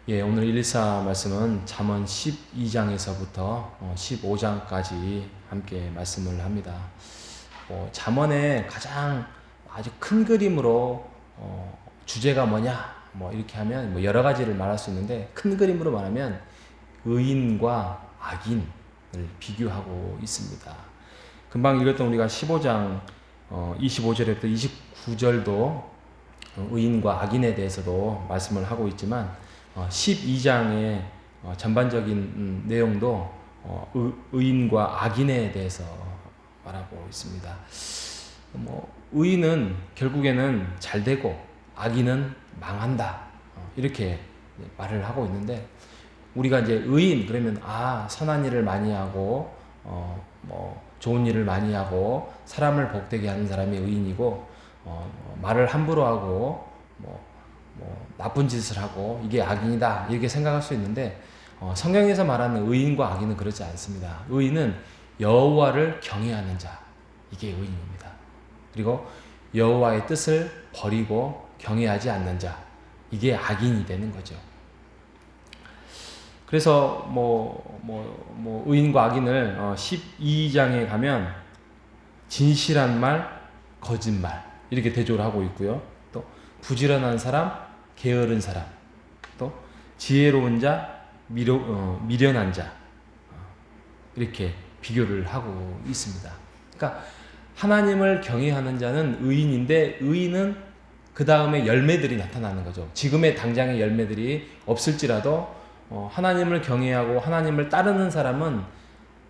예, 오늘 114 말씀은 잠언 12장에서부터 15장까지 함께 말씀을 합니다. 잠언의 가장 아주 큰 그림으로 주제가 뭐냐 이렇게 하면 여러 가지를 말할 수 있는데, 큰 그림으로 말하면 의인과 악인을 비교하고 있습니다. 금방 읽었던 우리가 15장 25절부터 29절도 의인과 악인에 대해서도 말씀을 하고 있지만, 12장의 전반적인 내용도 의인과 악인에 대해서 말하고 있습니다. 의인은 결국에는 잘 되고 악인은 망한다, 이렇게 말을 하고 있는데, 우리가 이제 의인 그러면 선한 일을 많이 하고 좋은 일을 많이 하고 사람을 복되게 하는 사람이 의인이고, 말을 함부로 하고 나쁜 짓을 하고 이게 악인이다, 이렇게 생각할 수 있는데, 성경에서 말하는 의인과 악인은 그렇지 않습니다. 의인은 여호와를 경외하는 자, 이게 의인입니다. 그리고 여호와의 뜻을 버리고 경외하지 않는 자, 이게 악인이 되는 거죠. 그래서 의인과 악인을 12장에 가면 진실한 말, 거짓말, 이렇게 대조를 하고 있고요. 또 부지런한 사람, 게으른 사람, 또 지혜로운 자, 미련한 자, 이렇게 비교를 하고 있습니다. 그러니까 하나님을 경외하는 자는 의인인데, 의인은 그 다음에 열매들이 나타나는 거죠. 지금의 당장의 열매들이 없을지라도 하나님을 경외하고 하나님을 따르는 사람은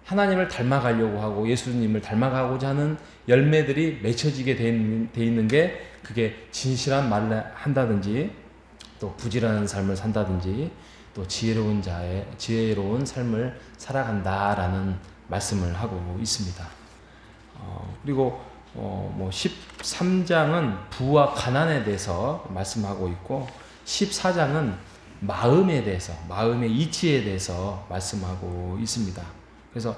하나님을 닮아가려고 하고 예수님을 닮아가고자 하는 열매들이 맺혀지게 돼 있는 게, 그게 진실한 말을 한다든지, 또 부지런한 삶을 산다든지, 또 지혜로운 삶을 살아간다라는 말씀을 하고 있습니다. 그리고 13장은 부와 가난에 대해서 말씀하고 있고, 14장은 마음에 대해서, 마음의 이치에 대해서 말씀하고 있습니다. 그래서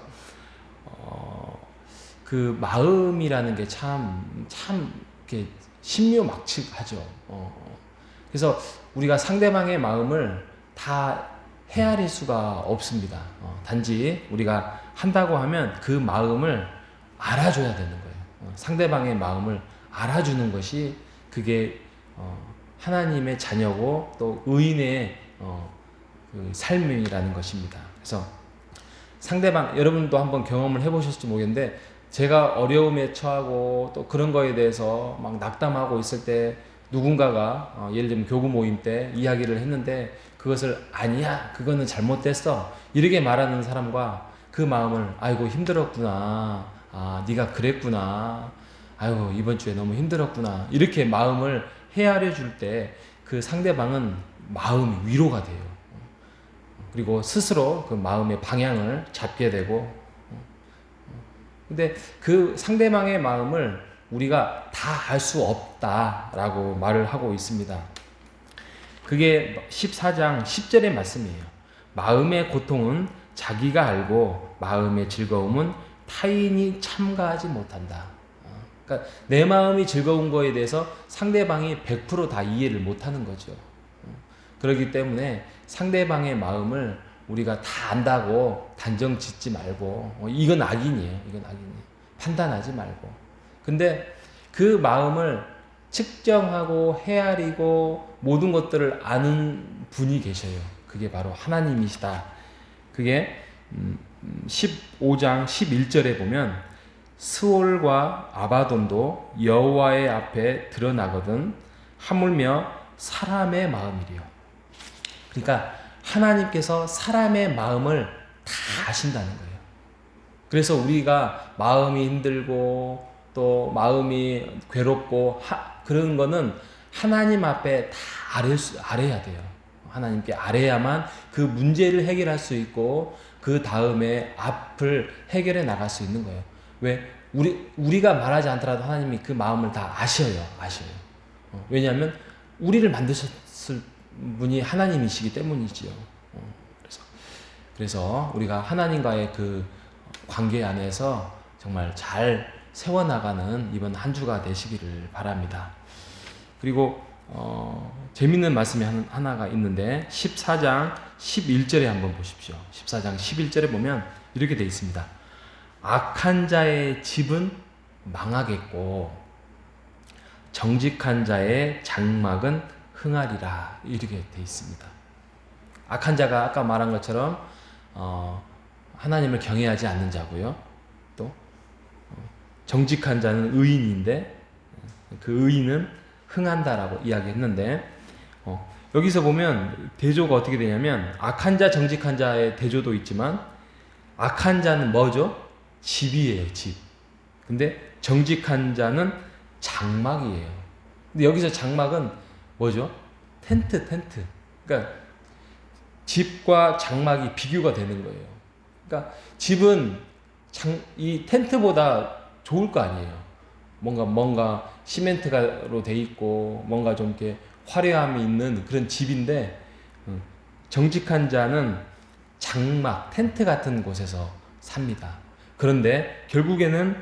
그 마음이라는 게 참 이렇게 신묘막측하죠. 그래서 우리가 상대방의 마음을 다 헤아릴 수가 없습니다. 단지 우리가 한다고 하면 그 마음을 알아줘야 되는 거예요. 상대방의 마음을 알아주는 것이, 그게 하나님의 자녀고 또 의인의 그 삶이라는 것입니다. 그래서 상대방, 여러분도 한번 경험을 해보셨을지 모르겠는데, 제가 어려움에 처하고 또 그런 거에 대해서 막 낙담하고 있을 때, 누군가가 예를 들면 교구 모임 때 이야기를 했는데, 그것을 아니야, 그거는 잘못됐어, 이렇게 말하는 사람과 그 마음을, 아이고 힘들었구나, 네가 그랬구나, 아이고 이번 주에 너무 힘들었구나, 이렇게 마음을 헤아려 줄 때 그 상대방은 마음이 위로가 돼요. 그리고 스스로 그 마음의 방향을 잡게 되고, 근데 그 상대방의 마음을 우리가 다 알 수 없다라고 말을 하고 있습니다. 그게 14장 10절의 말씀이에요. 마음의 고통은 자기가 알고 마음의 즐거움은 타인이 참가하지 못한다. 그러니까 내 마음이 즐거운 거에 대해서 상대방이 100% 다 이해를 못하는 거죠. 그렇기 때문에 상대방의 마음을 우리가 다 안다고 단정 짓지 말고, 이건 악인이에요. 이건 악인이에요. 판단하지 말고. 근데 그 마음을 측정하고 헤아리고 모든 것들을 아는 분이 계셔요. 그게 바로 하나님이시다. 그게 15장 11절에 보면, 스올과 아바돈도 여호와의 앞에 드러나거든 하물며 사람의 마음이리요. 그러니까 하나님께서 사람의 마음을 다 아신다는 거예요. 그래서 우리가 마음이 힘들고 또 마음이 괴롭고 그런 거는 하나님 앞에 다 아뢰야 돼요. 하나님께 아뢰야만 그 문제를 해결할 수 있고, 그 다음에 앞을 해결해 나갈 수 있는 거예요. 왜? 우리가 말하지 않더라도 하나님이 그 마음을 다 아셔요. 왜냐하면 우리를 만드셨을 분이 하나님이시기 때문이지요. 그래서 우리가 하나님과의 그 관계 안에서 정말 잘 세워나가는 이번 한 주가 되시기를 바랍니다. 그리고 재밌는 말씀이 하나가 있는데 14장 11절에 한번 보십시오. 14장 11절에 보면 이렇게 되어 있습니다. 악한 자의 집은 망하겠고 정직한 자의 장막은 흥하리라, 이렇게 되어 있습니다. 악한 자가 아까 말한 것처럼 하나님을 경외하지 않는 자고요. 또 정직한 자는 의인인데 그 의인은 흥한다라고 이야기했는데 여기서 보면 대조가 어떻게 되냐면 악한 자 정직한 자의 대조도 있지만 악한 자는 뭐죠? 집이에요, 집. 근데 정직한 자는 장막이에요. 근데 여기서 장막은 뭐죠? 텐트. 그러니까 집과 장막이 비교가 되는 거예요. 그러니까 집은 이 텐트보다 좋을 거 아니에요. 뭔가 시멘트로 돼 있고 뭔가 좀 이렇게 화려함이 있는 그런 집인데 정직한 자는 장막, 텐트 같은 곳에서 삽니다. 그런데 결국에는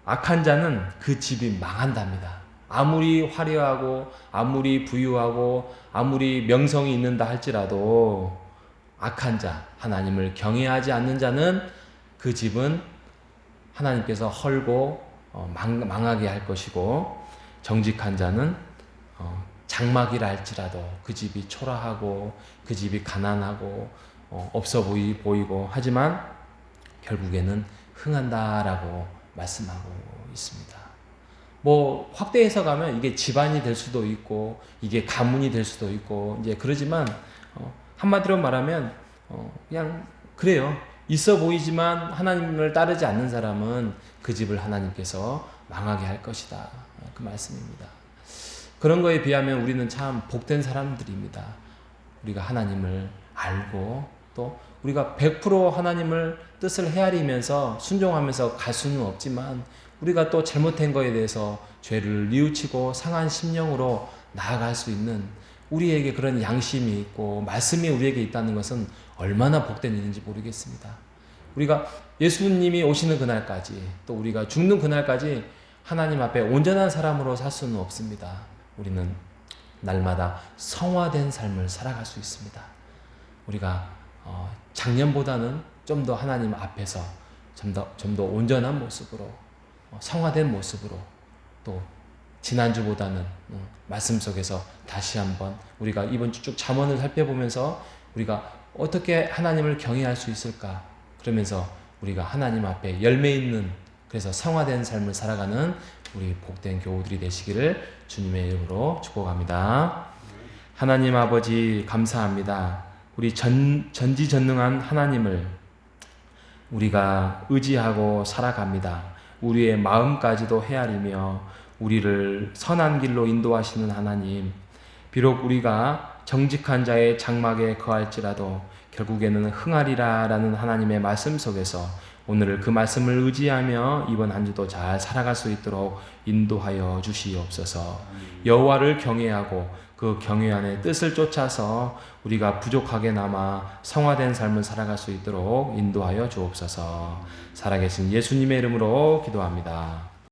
악한 자는 그 집이 망한답니다. 아무리 화려하고 아무리 부유하고 아무리 명성이 있는다 할지라도 악한 자, 하나님을 경외하지 않는 자는 그 집은 하나님께서 헐고 망하게 할 것이고 정직한 자는 장막이라 할지라도 그 집이 초라하고 그 집이 가난하고 없어 보이고 하지만 결국에는 흥한다라고 말씀하고 있습니다. 뭐 확대해서 가면 이게 집안이 될 수도 있고 이게 가문이 될 수도 있고 이제 그러지만 한마디로 말하면 그냥 그래요. 있어 보이지만 하나님을 따르지 않는 사람은 그 집을 하나님께서 망하게 할 것이다, 그 말씀입니다. 그런 거에 비하면 우리는 참 복된 사람들입니다. 우리가 하나님을 알고 또 우리가 100% 하나님을 뜻을 헤아리면서 순종하면서 갈 수는 없지만 우리가 또 잘못된 거에 대해서 죄를 뉘우치고 상한 심령으로 나아갈 수 있는 우리에게 그런 양심이 있고 말씀이 우리에게 있다는 것은 얼마나 복된 일인지 모르겠습니다. 우리가 예수님이 오시는 그날까지 또 우리가 죽는 그날까지 하나님 앞에 온전한 사람으로 살 수는 없습니다. 우리는 날마다 성화된 삶을 살아갈 수 있습니다. 우리가 작년보다는 좀 더 하나님 앞에서 좀 더 온전한 모습으로 성화된 모습으로 또 지난주보다는 말씀 속에서 다시 한번 우리가 이번 주 쭉 잠언을 살펴보면서 우리가 어떻게 하나님을 경외할 수 있을까, 그러면서 우리가 하나님 앞에 열매 있는 그래서 성화된 삶을 살아가는 우리 복된 교우들이 되시기를 주님의 이름으로 축복합니다. 하나님 아버지 감사합니다. 우리 전지전능한 하나님을 우리가 의지하고 살아갑니다. 우리의 마음까지도 헤아리며 우리를 선한 길로 인도하시는 하나님, 비록 우리가 정직한 자의 장막에 거할지라도 결국에는 흥하리라 라는 하나님의 말씀 속에서 오늘 그 말씀을 의지하며 이번 한 주도 잘 살아갈 수 있도록 인도하여 주시옵소서. 여호와를 경외하고 그 경외 안에 뜻을 쫓아서 우리가 부족하게나마 성화된 삶을 살아갈 수 있도록 인도하여 주옵소서. 살아계신 예수님의 이름으로 기도합니다.